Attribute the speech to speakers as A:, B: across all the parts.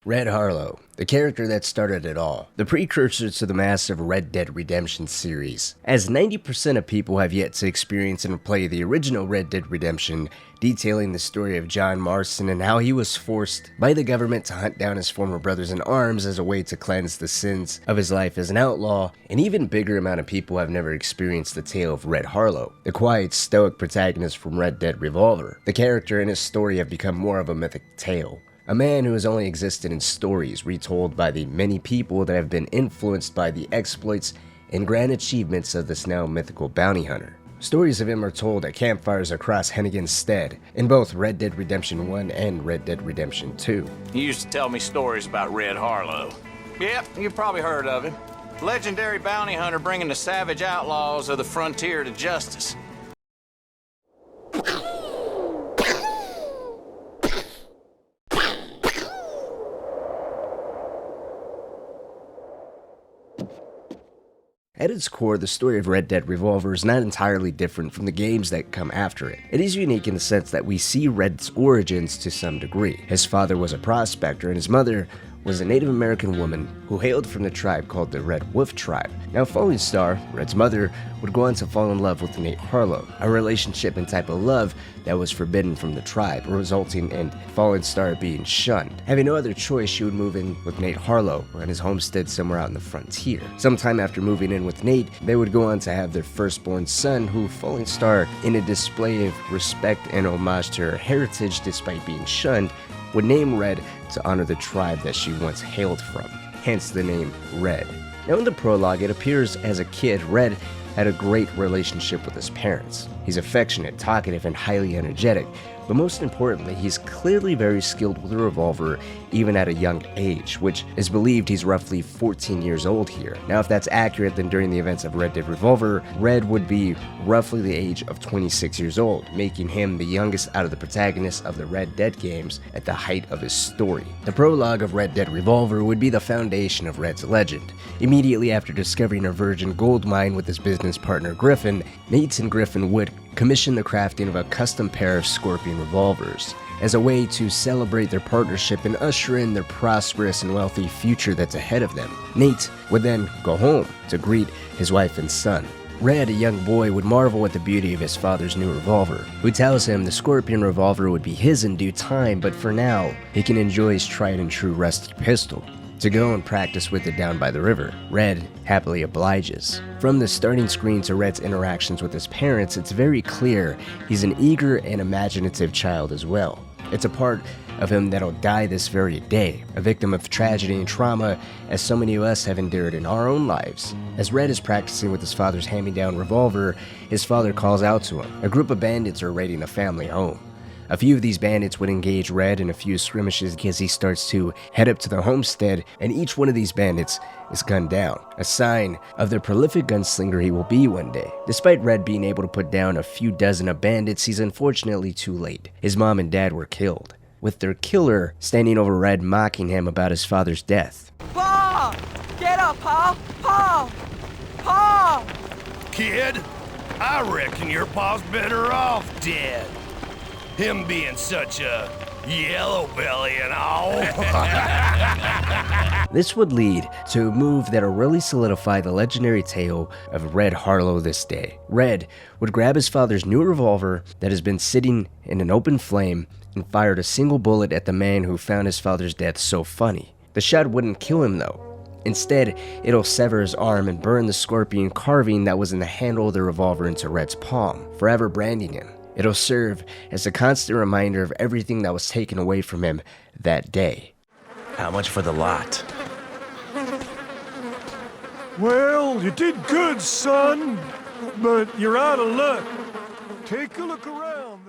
A: Red Harlow, the character that started it all, the precursor to the massive Red Dead Redemption series. As 90% of people have yet to experience and play the original Red Dead Redemption, detailing the story of John Marston and how he was forced by the government to hunt down his former brothers in arms as a way to cleanse the sins of his life as an outlaw. An even bigger amount of people have never experienced the tale of Red Harlow, the quiet, stoic protagonist from Red Dead Revolver. The character and his story have become more of a mythic tale. A man who has only existed in stories retold by the many people that have been influenced by the exploits and grand achievements of this now mythical bounty hunter. Stories of him are told at campfires across Hennigan's Stead in both Red Dead Redemption 1 and Red Dead Redemption 2.
B: He used to tell me stories about Red Harlow. Yep, you've probably heard of him. Legendary bounty hunter bringing the savage outlaws of the frontier to justice.
A: At its core, the story of Red Dead Revolver is not entirely different from the games that come after it. It is unique in the sense that we see Red's origins to some degree. His father was a prospector and his mother was a Native American woman who hailed from the tribe called the Red Wolf Tribe. Now, Falling Star, Red's mother, would go on to fall in love with Nate Harlow, a relationship and type of love that was forbidden from the tribe, resulting in Falling Star being shunned. Having no other choice, she would move in with Nate Harlow on his homestead somewhere out in the frontier. Sometime after moving in with Nate, they would go on to have their firstborn son, who Falling Star, in a display of respect and homage to her heritage despite being shunned, would name Red to honor the tribe that she once hailed from, hence the name Red. Now in the prologue, it appears as a kid, Red had a great relationship with his parents. He's affectionate, talkative, and highly energetic, but most importantly, he's clearly very skilled with a revolver even at a young age, which is believed he's roughly 14 years old here. Now if that's accurate, then during the events of Red Dead Revolver, Red would be roughly the age of 26 years old, making him the youngest out of the protagonists of the Red Dead games at the height of his story. The prologue of Red Dead Revolver would be the foundation of Red's legend. Immediately after discovering a virgin gold mine with his business partner Griffin, Nate and Griffin would commission the crafting of a custom pair of Scorpion revolvers as a way to celebrate their partnership and usher in their prosperous and wealthy future that's ahead of them. Nate would then go home to greet his wife and son. Red, a young boy, would marvel at the beauty of his father's new revolver, who tells him the Scorpion revolver would be his in due time, but for now, he can enjoy his tried and true rusty pistol to go and practice with it down by the river. Red happily obliges. From the starting screen to Red's interactions with his parents, it's very clear he's an eager and imaginative child as well. It's a part of him that'll die this very day, a victim of tragedy and trauma as so many of us have endured in our own lives. As Red is practicing with his father's hand-me-down revolver, his father calls out to him. A group of bandits are raiding a family home. A few of these bandits would engage Red in a few skirmishes as he starts to head up to the homestead, and each one of these bandits is gunned down, a sign of the prolific gunslinger he will be one day. Despite Red being able to put down a few dozen of bandits, he's unfortunately too late. His mom and dad were killed, with their killer standing over Red mocking him about his father's death.
C: Pa! Get up, Pa! Pa! Pa!
D: Kid, I reckon your pa's better off dead. Him being such a yellow belly and all.
A: This would lead to a move that'll really solidify the legendary tale of Red Harlow this day. Red would grab his father's new revolver that has been sitting in an open flame and fired a single bullet at the man who found his father's death so funny. The shot wouldn't kill him though. Instead, it'll sever his arm and burn the scorpion carving that was in the handle of the revolver into Red's palm, forever branding him. It'll serve as a constant reminder of everything that was taken away from him that day.
E: How much for the lot?
F: Well, you did good, son, but you're out of luck. Take a look around.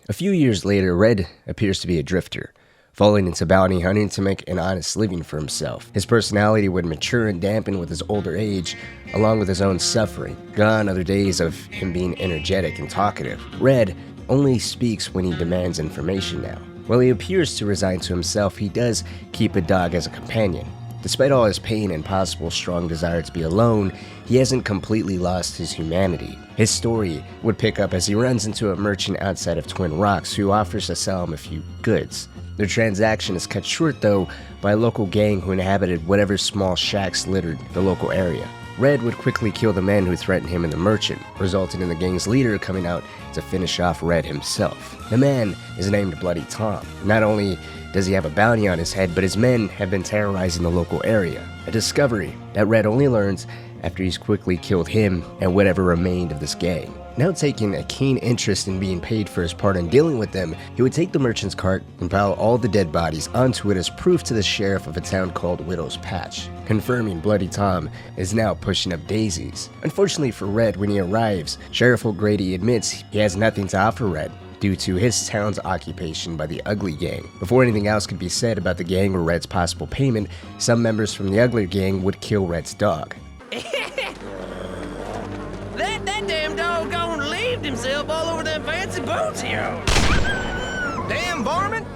A: A few years later, Red appears to be a drifter, falling into bounty hunting to make an honest living for himself. His personality would mature and dampen with his older age, along with his own suffering. Gone are the days of him being energetic and talkative. Red only speaks when he demands information now. While he appears to resign to himself, he does keep a dog as a companion. Despite all his pain and possible strong desire to be alone, he hasn't completely lost his humanity. His story would pick up as he runs into a merchant outside of Twin Rocks who offers to sell him a few goods. Their transaction is cut short though by a local gang who inhabited whatever small shacks littered the local area. Red would quickly kill the men who threatened him and the merchant, resulting in the gang's leader coming out to finish off Red himself. The man is named Bloody Tom. Not only does he have a bounty on his head, but his men have been terrorizing the local area. A discovery that Red only learns after he's quickly killed him and whatever remained of this gang. Now taking a keen interest in being paid for his part in dealing with them, he would take the merchant's cart and pile all the dead bodies onto it as proof to the sheriff of a town called Widow's Patch, confirming Bloody Tom is now pushing up daisies. Unfortunately for Red, when he arrives, Sheriff O'Grady admits he has nothing to offer Red due to his town's occupation by the Ugly Gang. Before anything else could be said about the gang or Red's possible payment, some members from the Ugly Gang would kill Red's dog.
G: That damn dog gone leaved himself all over them fancy boots here.
B: Damn varmint!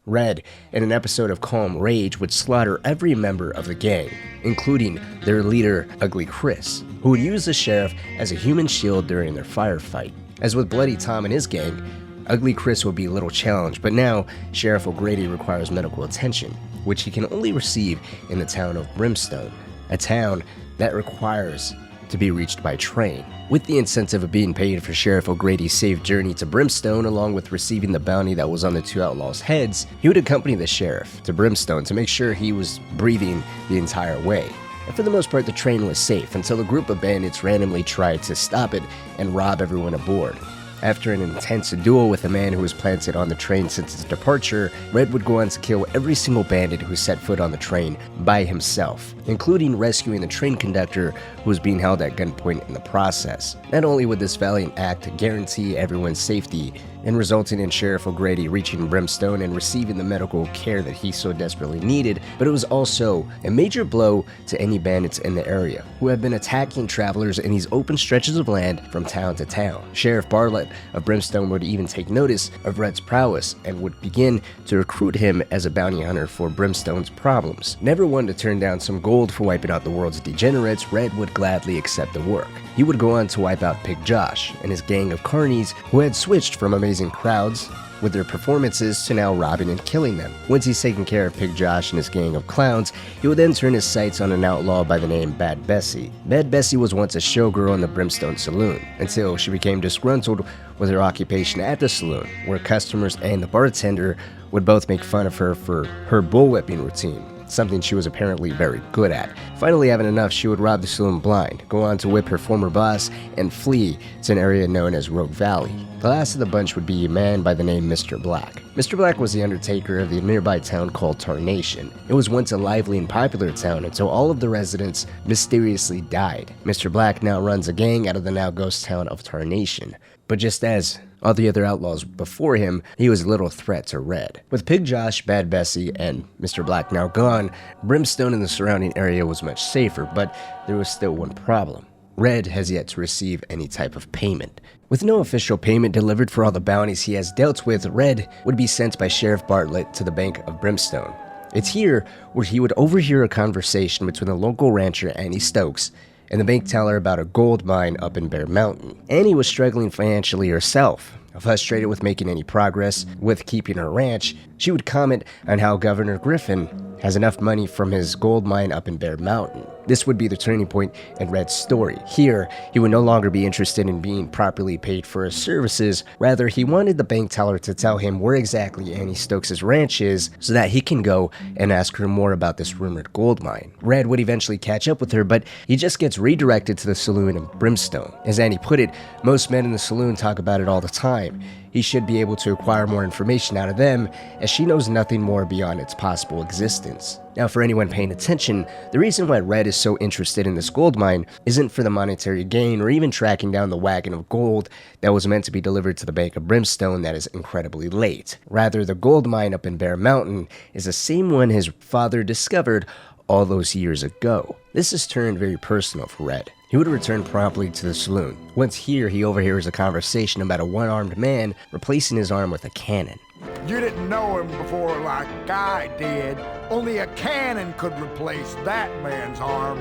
A: Red, in an episode of Calm Rage, would slaughter every member of the gang, including their leader, Ugly Chris, who would use the sheriff as a human shield during their firefight. As with Bloody Tom and his gang, Ugly Chris would be little challenged, but now Sheriff O'Grady requires medical attention, which he can only receive in the town of Brimstone, a town that requires to be reached by train. With the incentive of being paid for Sheriff O'Grady's safe journey to Brimstone, along with receiving the bounty that was on the two outlaws' heads, he would accompany the sheriff to Brimstone to make sure he was breathing the entire way. And for the most part, the train was safe until a group of bandits randomly tried to stop it and rob everyone aboard. After an intense duel with a man who was planted on the train since its departure, Red would go on to kill every single bandit who set foot on the train by himself, including rescuing the train conductor who was being held at gunpoint in the process. Not only would this valiant act guarantee everyone's safety and resulting in Sheriff O'Grady reaching Brimstone and receiving the medical care that he so desperately needed, but it was also a major blow to any bandits in the area who have been attacking travelers in these open stretches of land from town to town. Sheriff Bartlett of Brimstone would even take notice of Red's prowess and would begin to recruit him as a bounty hunter for Brimstone's problems. Never one to turn down some gold for wiping out the world's degenerates, Red would gladly accept the work. He would go on to wipe out Pig Josh and his gang of carnies who had switched from amazing crowds with their performances to now robbing and killing them. Once he's taken care of Pig Josh and his gang of clowns, he would then turn his sights on an outlaw by the name Bad Bessie. Bad Bessie was once a showgirl in the Brimstone Saloon, until she became disgruntled with her occupation at the saloon, where customers and the bartender would both make fun of her for her bullwhipping routine, something she was apparently very good at. Finally having enough, she would rob the saloon blind, go on to whip her former boss, and flee to an area known as Rogue Valley. The last of the bunch would be a man by the name Mr. Black. Mr. Black was the undertaker of the nearby town called Tarnation. It was once a lively and popular town until all of the residents mysteriously died. Mr. Black now runs a gang out of the now ghost town of Tarnation. But just as all the other outlaws before him, he was little threat to Red. With Pig Josh, Bad Bessie, and Mr. Black now gone, Brimstone and the surrounding area was much safer, but there was still one problem. Red has yet to receive any type of payment. With no official payment delivered for all the bounties he has dealt with, Red would be sent by Sheriff Bartlett to the Bank of Brimstone. It's here where he would overhear a conversation between the local rancher Annie Stokes and the bank teller about a gold mine up in Bear Mountain. Annie was struggling financially herself. Frustrated with making any progress with keeping her ranch, she would comment on how Governor Griffin has enough money from his gold mine up in Bear Mountain. This would be the turning point in Red's story. Here, he would no longer be interested in being properly paid for his services. Rather, he wanted the bank teller to tell him where exactly Annie Stokes' ranch is so that he can go and ask her more about this rumored gold mine. Red would eventually catch up with her, but he just gets redirected to the saloon in Brimstone. As Annie put it, most men in the saloon talk about it all the time. He should be able to acquire more information out of them, as she knows nothing more beyond its possible existence. Now, for anyone paying attention, the reason why Red is so interested in this gold mine isn't for the monetary gain or even tracking down the wagon of gold that was meant to be delivered to the Bank of Brimstone that is incredibly late. Rather, the gold mine up in Bear Mountain is the same one his father discovered all those years ago. This has turned very personal for Red. He would return promptly to the saloon. Once here, he overhears a conversation about a one-armed man replacing his arm with a cannon.
H: You didn't know him before like I did. Only a cannon could replace that man's arm.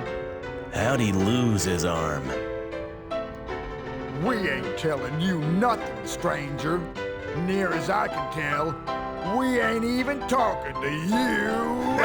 E: How'd he lose his arm?
H: We ain't telling you nothing, stranger. Near as I can tell, we ain't even talking to you.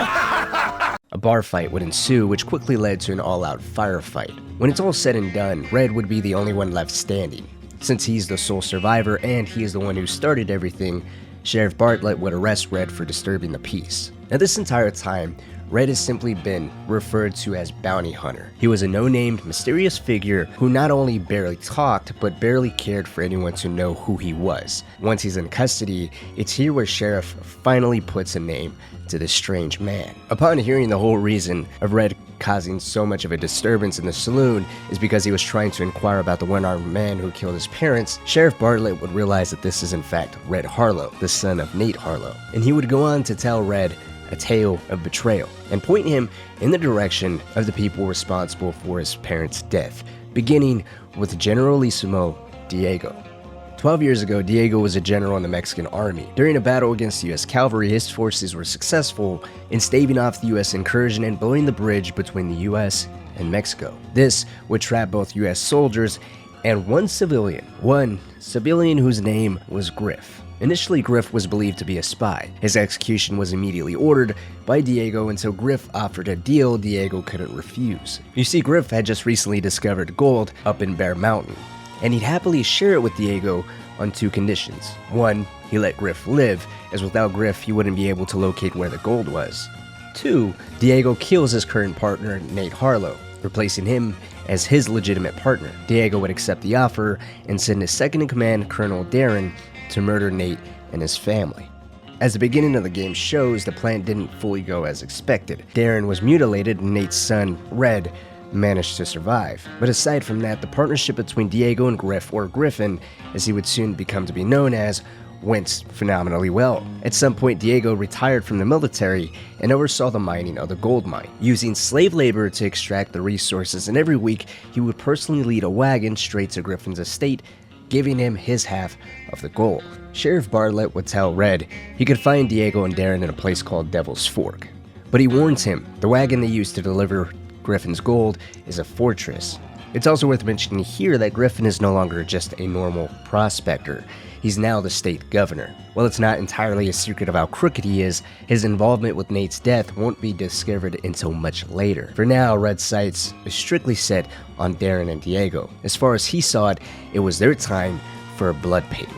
A: A bar fight would ensue, which quickly led to an all-out firefight. When it's all said and done, Red would be the only one left standing. Since he's the sole survivor and he is the one who started everything, Sheriff Bartlett would arrest Red for disturbing the peace. Now this entire time, Red has simply been referred to as Bounty Hunter. He was a no-named, mysterious figure who not only barely talked, but barely cared for anyone to know who he was. Once he's in custody, it's here where Sheriff finally puts a name to this strange man. Upon hearing the whole reason of Red causing so much of a disturbance in the saloon is because he was trying to inquire about the one-armed man who killed his parents, Sheriff Bartlett would realize that this is in fact Red Harlow, the son of Nate Harlow. And he would go on to tell Red a tale of betrayal, and point him in the direction of the people responsible for his parents' death, beginning with Generalissimo Diego. 12 years ago, Diego was a general in the Mexican army. During a battle against the US cavalry, his forces were successful in staving off the US incursion and blowing the bridge between the US and Mexico. This would trap both US soldiers and one civilian whose name was Griff. Initially, Griff was believed to be a spy. His execution was immediately ordered by Diego until Griff offered a deal Diego couldn't refuse. You see, Griff had just recently discovered gold up in Bear Mountain, and he'd happily share it with Diego on two conditions. One, he let Griff live, as without Griff he wouldn't be able to locate where the gold was. Two, Diego kills his current partner, Nate Harlow, replacing him as his legitimate partner. Diego would accept the offer and send his second-in-command, Colonel Darren, to murder Nate and his family. As the beginning of the game shows, the plan didn't fully go as expected. Darren was mutilated and Nate's son, Red, managed to survive. But aside from that, the partnership between Diego and Griff, or Griffin, as he would soon become to be known as, went phenomenally well. At some point, Diego retired from the military and oversaw the mining of the gold mine, using slave labor to extract the resources, and every week he would personally lead a wagon straight to Griffin's estate, giving him his half of the gold. Sheriff Bartlett would tell Red he could find Diego and Darren in a place called Devil's Fork. But he warns him the wagon they used to deliver Griffin's gold is a fortress. It's also worth mentioning here that Griffin is no longer just a normal prospector. He's now the state governor. While it's not entirely a secret of how crooked he is, his involvement with Nate's death won't be discovered until much later. For now, Red's sights are strictly set on Darren and Diego. As far as he saw it, it was their time for a blood payment.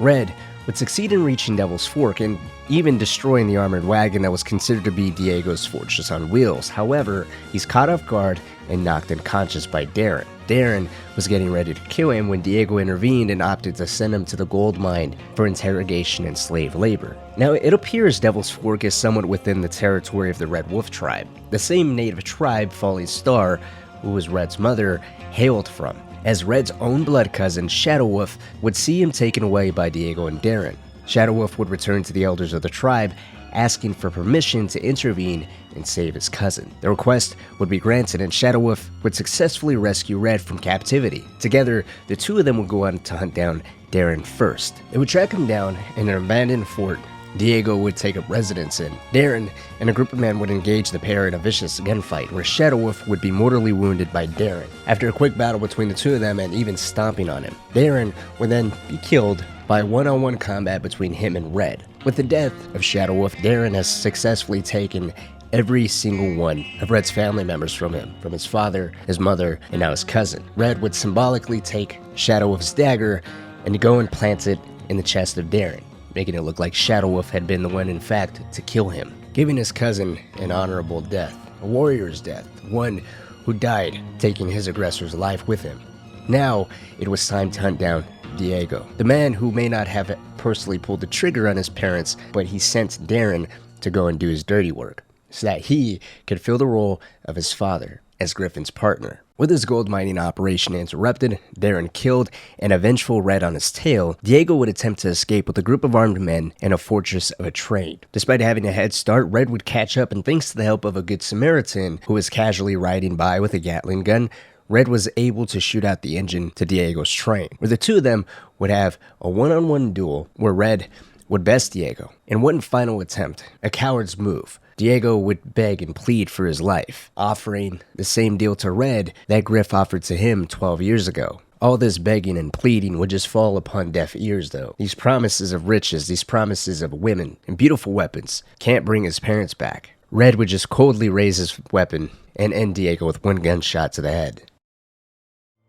A: Red would succeed in reaching Devil's Fork and even destroying the armored wagon that was considered to be Diego's fortress on wheels. However, he's caught off guard and knocked unconscious by Darren. Darren was getting ready to kill him when Diego intervened and opted to send him to the gold mine for interrogation and slave labor. Now, it appears Devil's Fork is somewhat within the territory of the Red Wolf tribe, the same native tribe Falling Star, who was Red's mother, hailed from, as Red's own blood cousin, Shadow Wolf, would see him taken away by Diego and Darren. Shadow Wolf would return to the elders of the tribe, asking for permission to intervene and save his cousin. The request would be granted, and Shadow Wolf would successfully rescue Red from captivity. Together, the two of them would go on to hunt down Darren first. They would track him down in an abandoned fort Diego would take up residence in. Darren and a group of men would engage the pair in a vicious gunfight, where Shadow Wolf would be mortally wounded by Darren. After a quick battle between the two of them and even stomping on him, Darren would then be killed by one-on-one combat between him and Red. With the death of Shadow Wolf, Darren has successfully taken every single one of Red's family members from him, from his father, his mother, and now his cousin. Red would symbolically take Shadow Wolf's dagger and go and plant it in the chest of Darren, making it look like Shadow Wolf had been the one, in fact, to kill him, giving his cousin an honorable death, a warrior's death, one who died taking his aggressor's life with him. Now, it was time to hunt down Diego, the man who may not have personally pulled the trigger on his parents, but he sent Darren to go and do his dirty work, so that he could fill the role of his father as Griffin's partner. With his gold mining operation interrupted, Darren killed, and a vengeful Red on his tail, Diego would attempt to escape with a group of armed men and a fortress of a train. Despite having a head start, Red would catch up, and thanks to the help of a good Samaritan who was casually riding by with a Gatling gun, Red was able to shoot out the engine to Diego's train, where the two of them would have a one-on-one duel where Red would best Diego. In one final attempt, a coward's move, Diego would beg and plead for his life, offering the same deal to Red that Griff offered to him 12 years ago. All this begging and pleading would just fall upon deaf ears, though. These promises of riches, these promises of women and beautiful weapons can't bring his parents back. Red would just coldly raise his weapon and end Diego with one gunshot to the head.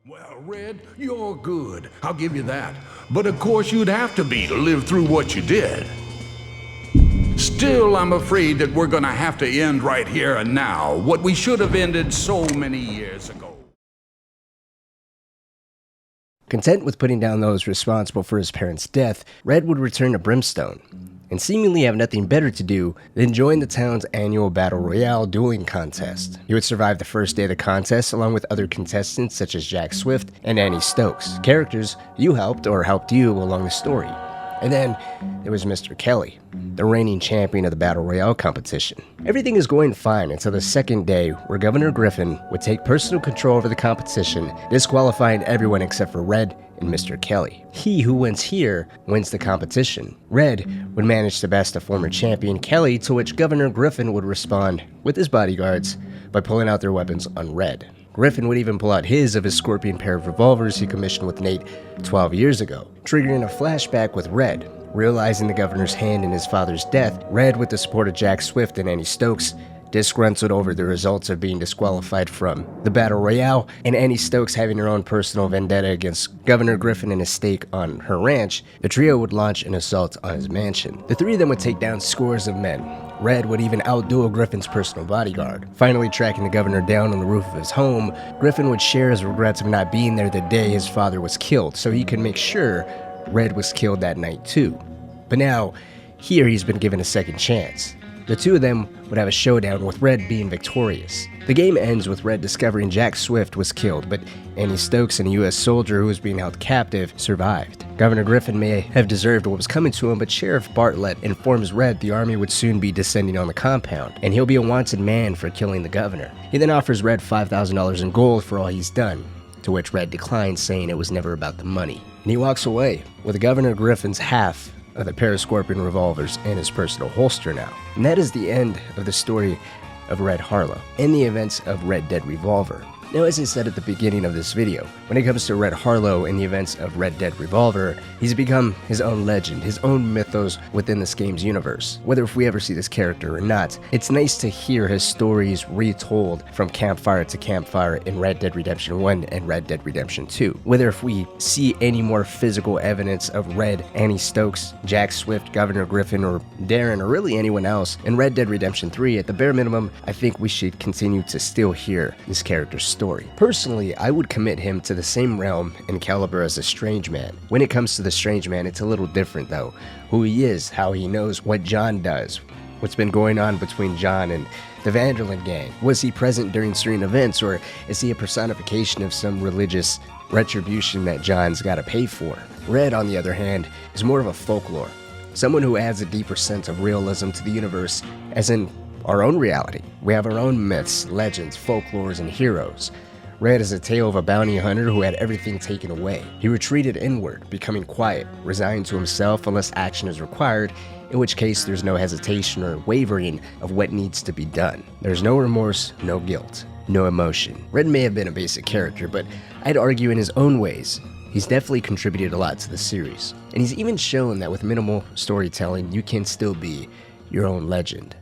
I: Well, Red, you're good. I'll give you that. But of course you'd have to be to live through what you did. Still, I'm afraid that we're gonna have to end right here and now what we should have ended so many years ago.
A: Content with putting down those responsible for his parents' death, Red would return to Brimstone, and seemingly have nothing better to do than join the town's annual Battle Royale dueling contest. He would survive the first day of the contest along with other contestants such as Jack Swift and Annie Stokes, characters you helped or helped you along the story. And then there was Mr. Kelly, the reigning champion of the Battle Royale competition. Everything is going fine until the second day, where Governor Griffin would take personal control over the competition, disqualifying everyone except for Red and Mr. Kelly. He who wins here wins the competition. Red would manage to best a former champion, Kelly, to which Governor Griffin would respond with his bodyguards by pulling out their weapons on Red. Griffin would even pull out his of his Scorpion pair of revolvers he commissioned with Nate 12 years ago, triggering a flashback with Red. Realizing the governor's hand in his father's death, Red, with the support of Jack Swift and Annie Stokes, disgruntled over the results of being disqualified from the Battle Royale, and Annie Stokes having her own personal vendetta against Governor Griffin and his stake on her ranch, the trio would launch an assault on his mansion. The three of them would take down scores of men. Red would even outduel Griffin's personal bodyguard. Finally tracking the governor down on the roof of his home, Griffin would share his regrets of not being there the day his father was killed, so he could make sure Red was killed that night too. But now, here he's been given a second chance. The two of them would have a showdown with Red being victorious. The game ends with Red discovering Jack Swift was killed, but Annie Stokes and a U.S. soldier who was being held captive survived. Governor Griffin may have deserved what was coming to him, but Sheriff Bartlett informs Red the army would soon be descending on the compound, and he'll be a wanted man for killing the governor. He then offers Red $5,000 in gold for all he's done, to which Red declines, saying it was never about the money. And he walks away with Governor Griffin's half of the pair of Scorpion revolvers in his personal holster now. And that is the end of the story of Red Harlow and the events of Red Dead Revolver. Now, as I said at the beginning of this video, when it comes to Red Harlow and the events of Red Dead Revolver, he's become his own legend, his own mythos within this game's universe. Whether if we ever see this character or not, it's nice to hear his stories retold from campfire to campfire in Red Dead Redemption 1 and Red Dead Redemption 2. Whether if we see any more physical evidence of Red, Annie Stokes, Jack Swift, Governor Griffin, or Darren, or really anyone else in Red Dead Redemption 3, at the bare minimum, I think we should continue to still hear this character's story. Personally, I would commit him to the same realm and caliber as the Strange Man. When it comes to the Strange Man, it's a little different though. Who he is, how he knows, what John does, what's been going on between John and the Vanderlyn gang. Was he present during certain events, or is he a personification of some religious retribution that John's gotta pay for? Red, on the other hand, is more of a folklore. Someone who adds a deeper sense of realism to the universe, as in our own reality. We have our own myths, legends, folklores, and heroes. Red is a tale of a bounty hunter who had everything taken away. He retreated inward, becoming quiet, resigned to himself unless action is required, in which case there's no hesitation or wavering of what needs to be done. There's no remorse, no guilt, no emotion. Red may have been a basic character, but I'd argue in his own ways, he's definitely contributed a lot to the series. And he's even shown that with minimal storytelling, you can still be your own legend.